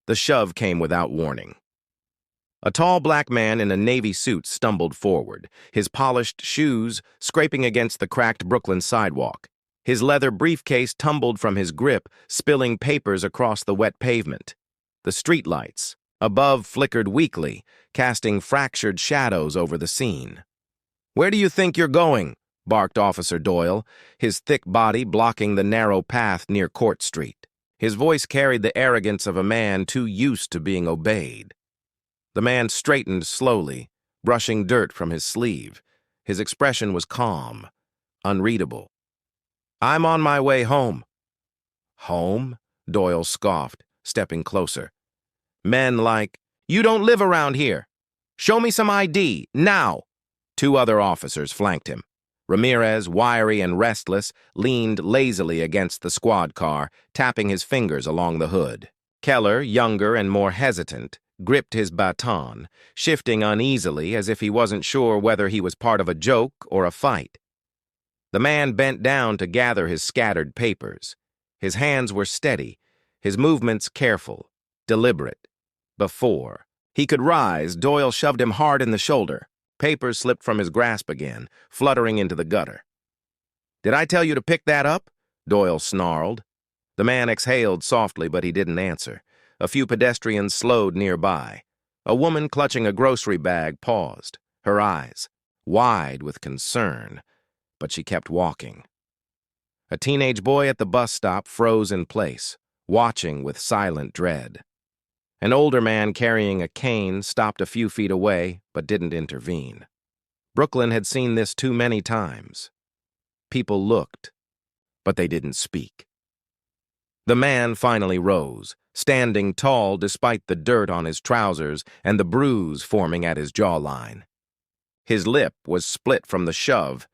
The shove came without warning. A tall black man in a navy suit stumbled forward, his polished shoes scraping against the cracked Brooklyn sidewalk. His leather briefcase tumbled from his grip, spilling papers across the wet pavement. The streetlights above flickered weakly, casting fractured shadows over the scene. "Where do you think you're going?" barked Officer Doyle, his thick body blocking the narrow path near Court Street. His voice carried the arrogance of a man too used to being obeyed. The man straightened slowly, brushing dirt from his sleeve. His expression was calm, unreadable. "I'm on my way home." "Home?" Doyle scoffed, stepping closer. Men like, "You don't live around here. Show me some ID, now." Two other officers flanked him. Ramirez, wiry and restless, leaned lazily against the squad car, tapping his fingers along the hood. Keller, younger and more hesitant, gripped his baton, shifting uneasily as if he wasn't sure whether he was part of a joke or a fight. The man bent down to gather his scattered papers. His hands were steady, his movements careful, deliberate. Before he could rise, Doyle shoved him hard in the shoulder. Papers slipped from his grasp again, fluttering into the gutter. "Did I tell you to pick that up?" Doyle snarled. The man exhaled softly, but he didn't answer. A few pedestrians slowed nearby. A woman clutching a grocery bag paused, her eyes wide with concern, but she kept walking. A teenage boy at the bus stop froze in place, watching with silent dread. An older man carrying a cane stopped a few feet away, but didn't intervene. Brooklyn had seen this too many times. People looked, but they didn't speak. The man finally rose, standing tall despite the dirt on his trousers and the bruise forming at his jawline. His lip was split from the shove,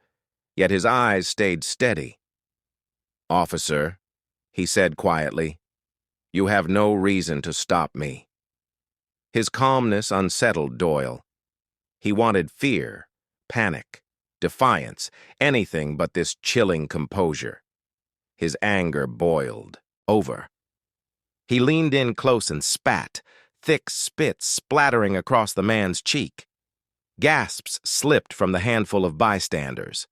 yet his eyes stayed steady. "Officer," he said quietly, "you have no reason to stop me." His calmness unsettled Doyle. He wanted fear, panic, defiance, anything but this chilling composure. His anger boiled over. He leaned in close and spat, thick spit splattering across the man's cheek. Gasps slipped from the handful of bystanders.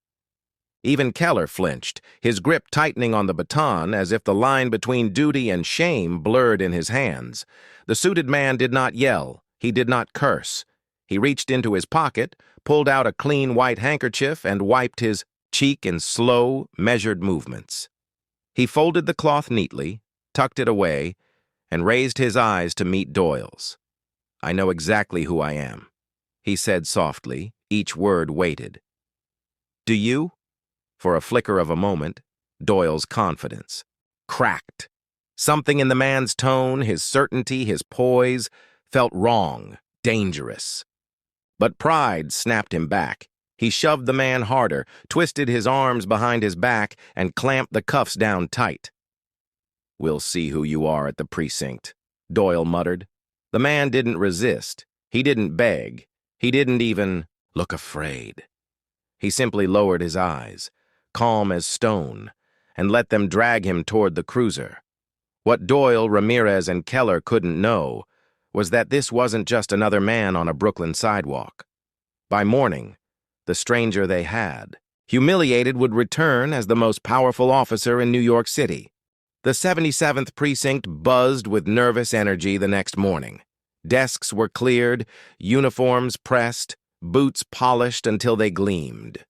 Even Keller flinched, his grip tightening on the baton as if the line between duty and shame blurred in his hands. The suited man did not yell. He did not curse. He reached into his pocket, pulled out a clean white handkerchief, and wiped his cheek in slow, measured movements. He folded the cloth neatly, tucked it away, and raised his eyes to meet Doyle's. "I know exactly who I am," he said softly, each word weighted. "Do you?" For a flicker of a moment, Doyle's confidence cracked. Something in the man's tone, his certainty, his poise, felt wrong, dangerous. But pride snapped him back. He shoved the man harder, twisted his arms behind his back, and clamped the cuffs down tight. "We'll see who you are at the precinct," Doyle muttered. The man didn't resist. He didn't beg. He didn't even look afraid. He simply lowered his eyes, calm as stone, and let them drag him toward the cruiser. What Doyle, Ramirez, and Keller couldn't know was that this wasn't just another man on a Brooklyn sidewalk. By morning, the stranger they had, humiliated, would return as the most powerful officer in New York City. The 77th Precinct buzzed with nervous energy the next morning. Desks were cleared, uniforms pressed, boots polished until they gleamed.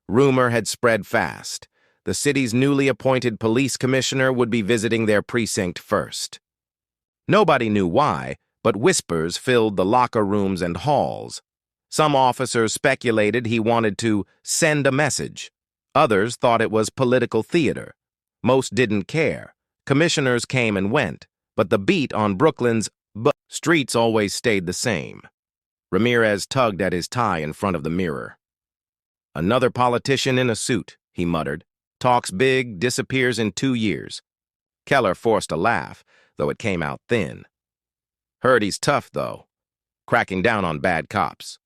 Rumor had spread fast. The city's newly appointed police commissioner would be visiting their precinct first. Nobody knew why, but whispers filled the locker rooms and halls. Some officers speculated he wanted to send a message. Others thought it was political theater. Most didn't care. Commissioners came and went, but the beat on Brooklyn's streets always stayed the same. Ramirez tugged at his tie in front of the mirror. "Another politician in a suit," he muttered. "Talks big, disappears in 2 years. Keller forced a laugh, though it came out thin. "Heard he's tough, though, cracking down on bad cops."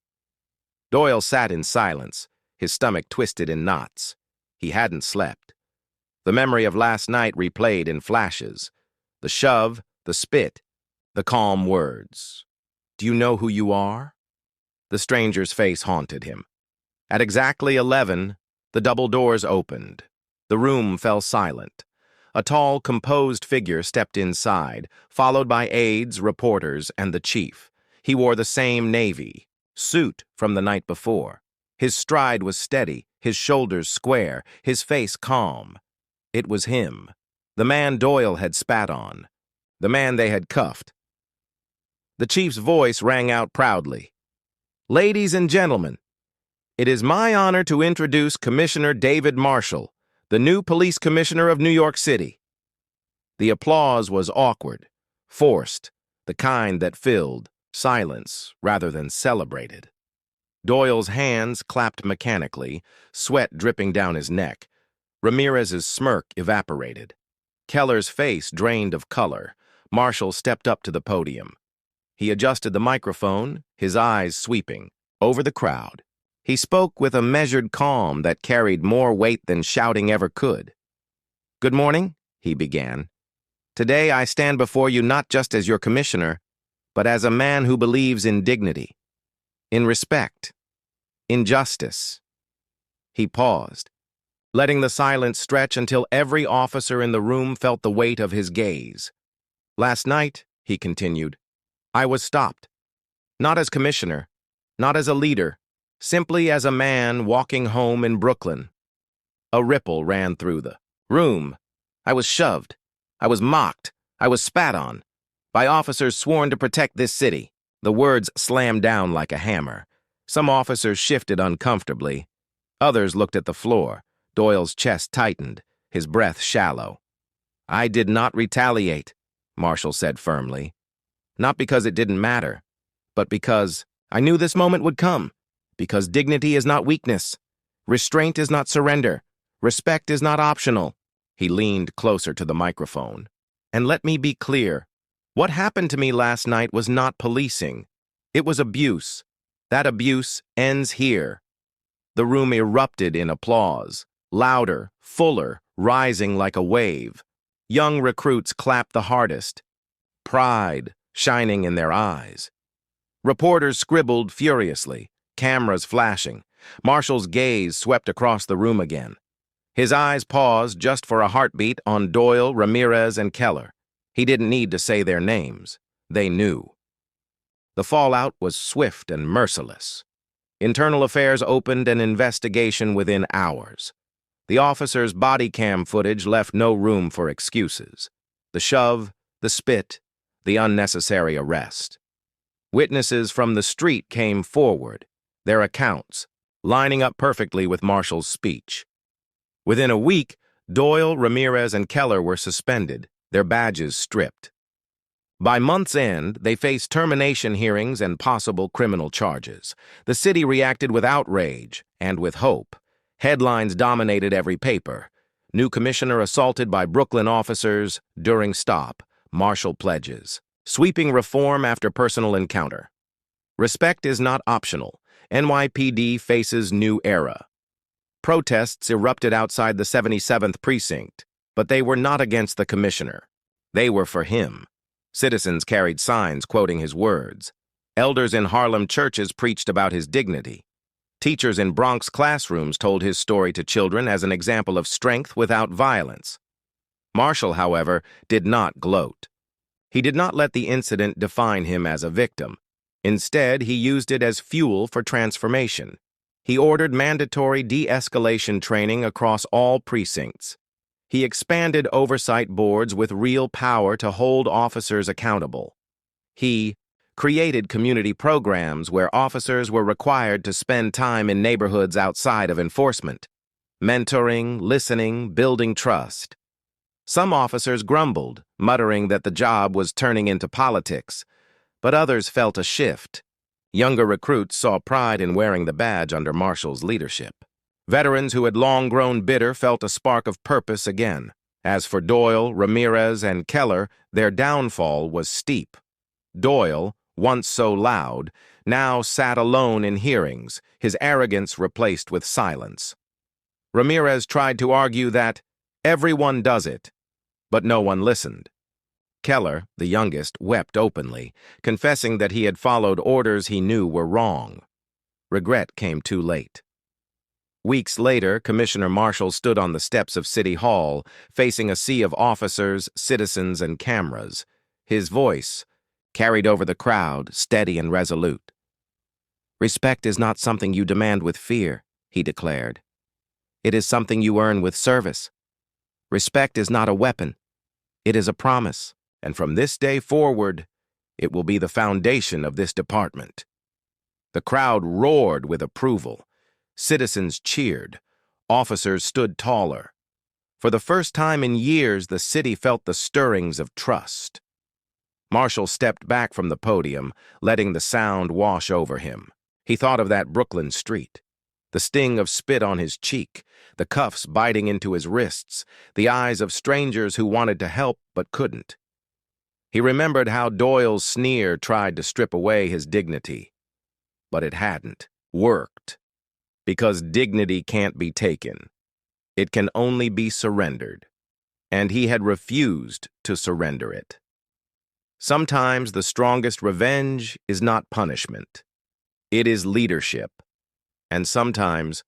Doyle sat in silence, his stomach twisted in knots. He hadn't slept. The memory of last night replayed in flashes. The shove, the spit, The calm words. "Do you know who you are?" The stranger's face haunted him. At exactly 11, the double doors opened. The room fell silent. A tall, composed figure stepped inside, followed by aides, reporters, and the chief. He wore the same navy suit from the night before. His stride was steady, his shoulders square, his face calm. It was him, the man Doyle had spat on, the man they had cuffed. The chief's voice rang out proudly. "Ladies and gentlemen, it is my honor to introduce Commissioner David Marshall, the new police commissioner of New York City." The applause was awkward, forced, the kind that filled silence rather than celebrated. Doyle's hands clapped mechanically, sweat dripping down his neck. Ramirez's smirk evaporated. Keller's face drained of color. Marshall stepped up to the podium. He adjusted the microphone, his eyes sweeping over the crowd. He spoke with a measured calm that carried more weight than shouting ever could. "Good morning," he began. "Today I stand before you not just as your commissioner, but as a man who believes in dignity, in respect, in justice." He paused, letting the silence stretch until every officer in the room felt the weight of his gaze. "Last night," he continued, "I was stopped. Not as commissioner, not as a leader, simply as a man walking home in Brooklyn." A ripple ran through the room. "I was shoved. I was mocked. I was spat on. By officers sworn to protect this city." The words slammed down like a hammer. Some officers shifted uncomfortably. Others looked at the floor. Doyle's chest tightened, his breath shallow. "I did not retaliate," Marshall said firmly. "Not because it didn't matter, but because I knew this moment would come. Because dignity is not weakness. Restraint is not surrender. Respect is not optional." He leaned closer to the microphone. "And let me be clear. What happened to me last night was not policing. It was abuse. That abuse ends here." The room erupted in applause, louder, fuller, rising like a wave. Young recruits clapped the hardest, pride shining in their eyes. Reporters scribbled furiously, cameras flashing. Marshall's gaze swept across the room again. His eyes paused just for a heartbeat on Doyle, Ramirez, and Keller. He didn't need to say their names. They knew. The fallout was swift and merciless. Internal Affairs opened an investigation within hours. The officer's body cam footage left no room for excuses. The shove, the spit, the unnecessary arrest. Witnesses from the street came forward, their accounts lining up perfectly with Marshall's speech. Within a week, Doyle, Ramirez, and Keller were suspended, their badges stripped. By month's end, they faced termination hearings and possible criminal charges. The city reacted with outrage and with hope. Headlines dominated every paper. New commissioner assaulted by Brooklyn officers during stop. Marshall pledges. Sweeping reform after personal encounter. Respect is not optional. NYPD faces new era. Protests erupted outside the 77th precinct, but they were not against the commissioner. They were for him. Citizens carried signs quoting his words. Elders in Harlem churches preached about his dignity. Teachers in Bronx classrooms told his story to children as an example of strength without violence. Marshall, however, did not gloat. He did not let the incident define him as a victim. Instead, he used it as fuel for transformation. He ordered mandatory de-escalation training across all precincts. He expanded oversight boards with real power to hold officers accountable. He created community programs where officers were required to spend time in neighborhoods outside of enforcement, mentoring, listening, building trust. Some officers grumbled, muttering that the job was turning into politics, but others felt a shift. Younger recruits saw pride in wearing the badge under Marshall's leadership. Veterans who had long grown bitter felt a spark of purpose again. As for Doyle, Ramirez, and Keller, their downfall was steep. Doyle, once so loud, now sat alone in hearings, his arrogance replaced with silence. Ramirez tried to argue that everyone does it, but no one listened. Keller, the youngest, wept openly, confessing that he had followed orders he knew were wrong. Regret came too late. Weeks later, Commissioner Marshall stood on the steps of City Hall, facing a sea of officers, citizens, and cameras. His voice carried over the crowd, steady and resolute. "Respect is not something you demand with fear," he declared. "It is something you earn with service. Respect is not a weapon. It is a promise, and from this day forward, it will be the foundation of this department." The crowd roared with approval. Citizens cheered. Officers stood taller. For the first time in years, the city felt the stirrings of trust. Marshall stepped back from the podium, letting the sound wash over him. He thought of that Brooklyn street. The sting of spit on his cheek, the cuffs biting into his wrists, the eyes of strangers who wanted to help but couldn't. He remembered how Doyle's sneer tried to strip away his dignity. But it hadn't worked. Because dignity can't be taken. It can only be surrendered. And he had refused to surrender it. Sometimes the strongest revenge is not punishment. It is leadership. And sometimes,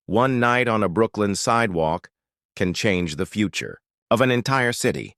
one night on a Brooklyn sidewalk can change the future of an entire city.